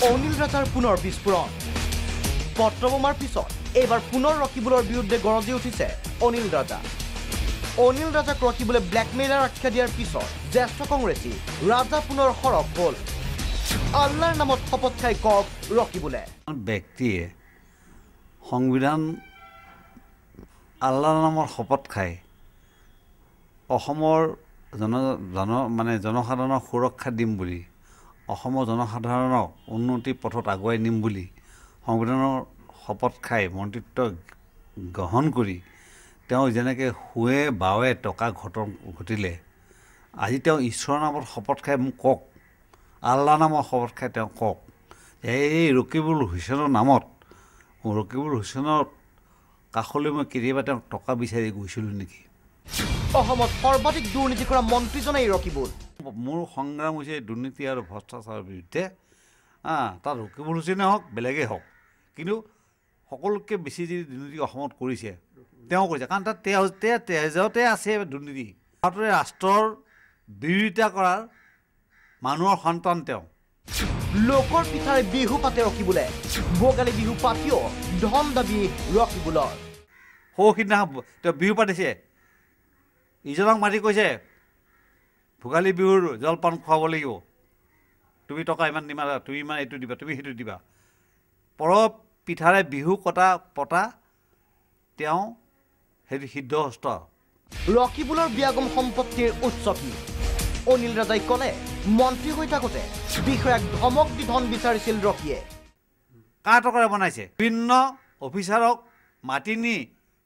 অনিল ৰাজাৰ পুনৰ বিস্ফোৰণ পত্ৰবোমাৰ পিছত এইবাৰ পুনৰ ৰকিবুলৰ বিৰুদ্ধে গৰজি উঠিছে অনিল ৰাজা অনিল ৰাজাক ৰকিবুলে ব্লেকমেইলাৰ আখ্যা দিয়াৰ পিছত জ্যেষ্ঠ কংগ্ৰেছী ৰাজা পুনৰ সৰব হ'ল আল্লাহৰ নামত শপত খাই কওক ৰকিবুলে ব্যক্তিয়ে সংবিধান আল্লাহৰ নামৰ শপত খাই অসমৰ জনসাধাৰণৰ সুৰক্ষা দিম বুলি অসমৰ জনসাধাৰণক উন্নতি পথত আগুৱাই নিম বুলি সংবিধানৰ শপত খাই মন্ত্ৰিত্ব গ্ৰহণ কৰি তেওঁ যেনেকৈ শুৱে বাৱে টকা ঘটিলে আজি তেওঁ ঈশ্বৰৰ নামত শপত খাই মোক কওক আল্লাহ নামৰ শপত খাই তেওঁ কওক এই ৰকিবুল হুছেইনৰ নামত ৰকিবুল হুছেইনৰ কাষলৈ মই কেতিয়াবা তেওঁক টকা বিচাৰি গৈছিলোঁ নেকি অসমত সৰ্বাধিক দুৰ্নীতি কৰা মন্ত্ৰীজনেই ৰকিবুল মোৰ সংগ্ৰাম হৈছে দুৰ্নীতি আৰু ভ্ৰষ্টাচাৰৰ বিৰুদ্ধে তাত ৰকিবুল হুছেইনে হওক বেলেগেই হওক কিন্তু সকলোতকৈ বেছি যি দুৰ্নীতি অসমত কৰিছে তেওঁ কৰিছে কাৰণ তাত তেজতে আছে দুৰ্নীতি ভাৰতৰে ৰাষ্ট্ৰৰ বিৰোধিতা কৰাৰ মানুহৰ সন্তান তেওঁ লোকৰ পিঠাৰে বিহু পাতে ৰকিবুলে ভোগালী বিহু পাতিও ধন দাবী ৰকিবুলৰ সৌসিদিনা তেওঁ বিহু পাতিছে ইজনক মাতি কৈছে ভোগালী বিহুৰ জলপান খুৱাব লাগিব তুমি টকা ইমান দিবা তুমি ইমান এইটো দিবা তুমি সেইটো দিবা পৰৱ পিঠাৰে বিহু পতা তেওঁ সেইটো সিদ্ধহস্ত ৰকিবুলৰ বিয়াগম সম্পত্তিৰ উৎস কি অনিল ৰাজাই ক'লে মন্ত্ৰী হৈ থাকোঁতে বিষয়াক ধমক দি ধন বিচাৰিছিল ৰকিয়ে কাৰ টকাৰে বনাইছে বিভিন্ন অফিচাৰক মাতি নি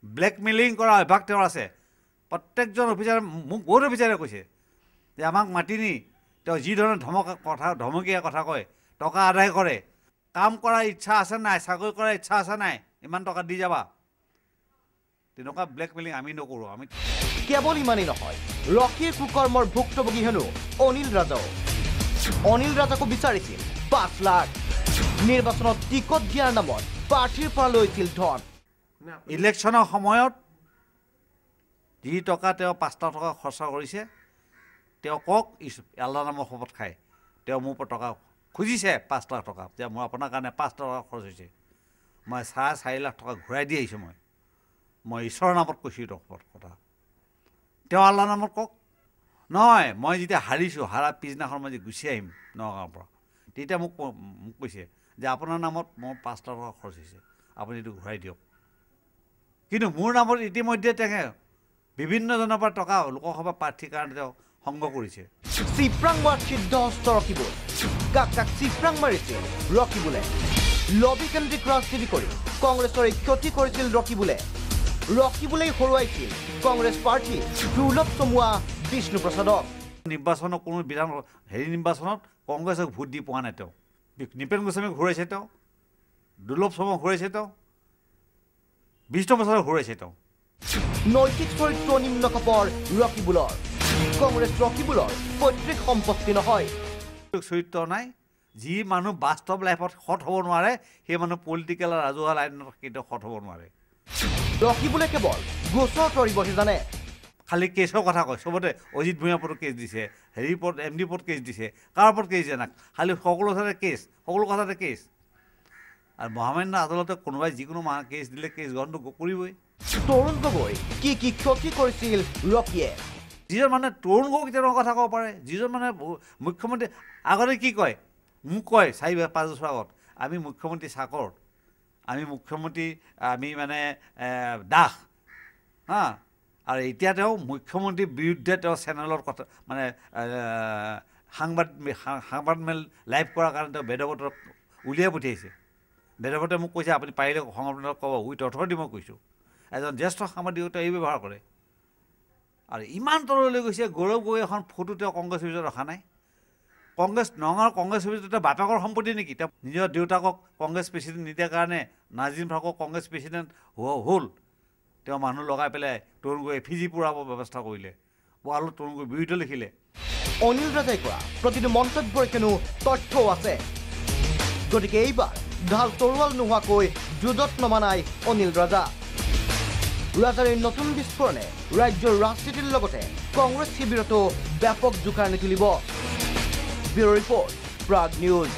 ব্লেকমেইলিং কৰা অভ্যাস তেওঁৰ আছে প্ৰত্যেকজন অফিচাৰে মোক বহুত অফিচাৰে কৈছে যে আমাক মাতি নি তেওঁ যি ধৰণে ধমকীয়া কথা কয় টকা আদায় কৰে কাম কৰাৰ ইচ্ছা আছে নাই চাকৰি কৰাৰ ইচ্ছা আছে নাই ইমান টকা দি যাবা তেনেকুৱা ব্লেকমেইলিং আমি নকৰোঁ আমি কেৱল ইমানেই নহয় ৰকিৰ কুকৰ্মৰ ভুক্তভোগী হেনো অনিল ৰাজাকো বিচাৰিছিল ৫ লাখ নিৰ্বাচনত টিকট দিয়াৰ নামত প্ৰাৰ্থীৰ পৰা লৈছিল ধন ইলেকশ্যনৰ সময়ত যি টকা তেওঁ ৫ লাখ টকা খৰচা কৰিছে তেওঁ কওক আল্লাহ নামৰ শপত খাই তেওঁ মোৰ পৰা টকা খুজিছে ৫ লাখ টকা যে মোৰ আপোনাৰ কাৰণে ৫ টকা খৰচ হৈছে মই ৪.৫ লাখ টকা ঘূৰাই দি আহিছোঁ মই ঈশ্বৰৰ নামত কৈছোঁ এইটো কথা তেওঁ আল্লাহ নামত কওক নহয় মই যেতিয়া হাৰিছোঁ হাৰা পিছদিনাখন মই যে গুচি আহিম নগাঁৱৰ পৰা তেতিয়া মোক কৈছে যে আপোনাৰ নামত মোৰ ৫ লাখ টকা খৰচ হৈছে আপুনি এইটো ঘূৰাই দিয়ক কিন্তু মোৰ নামত ইতিমধ্যে তেওঁ বিভিন্নজনৰ পৰা টকা লোকসভা প্ৰাৰ্থীৰ কাৰণে তেওঁ সংগ্ৰহ কৰিছে চিপ্ৰাং মাৰ সিদ্ধহস্ত ৰকিবুল কাক চিপ্ৰাং মাৰিছিল ৰকিবুলে লবিকেন্দ্ৰিক ৰাজনীতি কৰি কংগ্ৰেছৰ ক্ষতি কৰিছিল ৰকিবুলেই হৰুৱাইছিল কংগ্ৰেছ প্ৰাৰ্থী দুৰ্লভ চমুৱা বিষ্ণুপ্ৰসাদক নিৰ্বাচনৰ কোনো নিৰ্বাচনত কংগ্ৰেছক ভোট দি পোৱা নাই তেওঁ নিপেন গোস্বামীক ঘূৰাইছে তেওঁ দুৰ্লভ চমুৱাক ঘূৰাইছে তেওঁ বিষ্ণুপ্ৰসাদক ঘূৰাইছে তেওঁ নৈতিক চৰিত্ৰ নিম্ন খাপৰ ৰকিবুলৰ কংগ্ৰেছ ৰকিবুলৰ পৈতৃক সম্পত্তি নহয় চৰিত্ৰ নাই যি মানুহ বাস্তৱ লাইফত সৎ হ'ব নোৱাৰে সেই মানুহ পলিটিকেল আৰু ৰাজহুৱা লাইনত কেতিয়াও সৎ হ'ব নোৱাৰে ৰকিবুলে কেৱল গোচৰ তৰিবহে জানে খালি কেছৰ কথা কয় চবতে অজিত ভূঞাৰ ওপৰত কেছ দিছে হেৰিৰ ওপৰত MD ওপৰত কেছ দিছে কাৰ ওপৰত কেছ দিয়ে না খালি সকলো কথাতে কেছ আৰু মহামান্য আদালতে কোনোবাই যিকোনো কেছ দিলে কেছ গ্ৰহণটো কৰিবই তৰুণ গগৈ কি ক্ষতি কৰিছিল ৰকিয়ে যিজন মানে তৰুণ গগৈ তেনেকুৱা কথা ক'ব পাৰে যিজন মানে মুখ্যমন্ত্ৰী আগতে কি কয় মোক কয় ৪-৫ বছৰ আগত আমি মুখ্যমন্ত্ৰী চাকৰ আমি মানে দাস আৰু এতিয়া তেওঁ মুখ্যমন্ত্ৰীৰ বিৰুদ্ধে তেওঁ চেনেলৰ কথা মানে সাংবাদ লাইভ কৰাৰ কাৰণে তেওঁ বেদবতক উলিয়াই পঠিয়াইছে বেদবতে মোক কৈছে আপুনি পাৰিলে সংবাদক ক'ব উইথ অথৰিটি মই কৈছোঁ এজন জ্যেষ্ঠ সাংবাদিকতে এই ব্যৱহাৰ কৰে আৰু ইমান তললৈ গৈছে গৌৰৱ গগৈ এখন ফটো তেওঁ কংগ্ৰেছ অফিচত ৰখা নাই নগাঁৱৰ কংগ্ৰেছ অফিচত বাপেকৰ সম্পত্তি নেকি তেওঁ নিজৰ দেউতাকক কংগ্ৰেছ প্ৰেচিডেণ্ট নিদিয়াৰ কাৰণে নাজিম ফাৰুকক কংগ্ৰেছ প্ৰেচিডেণ্ট হ'ল তেওঁ মানুহ লগাই পেলাই তৰুণ গগৈ এফিজি পুৰাবৰ ব্যৱস্থা কৰিলে ৱালত তৰুণ গগৈ বিৰুদ্ধে লিখিলে অনিল ৰাজাই কৰা প্ৰতিটো মন্তব্যৰ কোনো তথ্যও আছে গতিকে এইবাৰ ঢাল তৰোৱাল নোহোৱাকৈ যুঁজত নমা নাই অনিল ৰাজাৰ এই নতুন বিস্ফোৰণে ৰাজ্যৰ ৰাজনীতিৰ লগতে কংগ্ৰেছ শিবিৰতো ব্যাপক জোকাৰণি তুলিব ব্যুৰো ৰিপৰ্ট প্ৰাগ নিউজ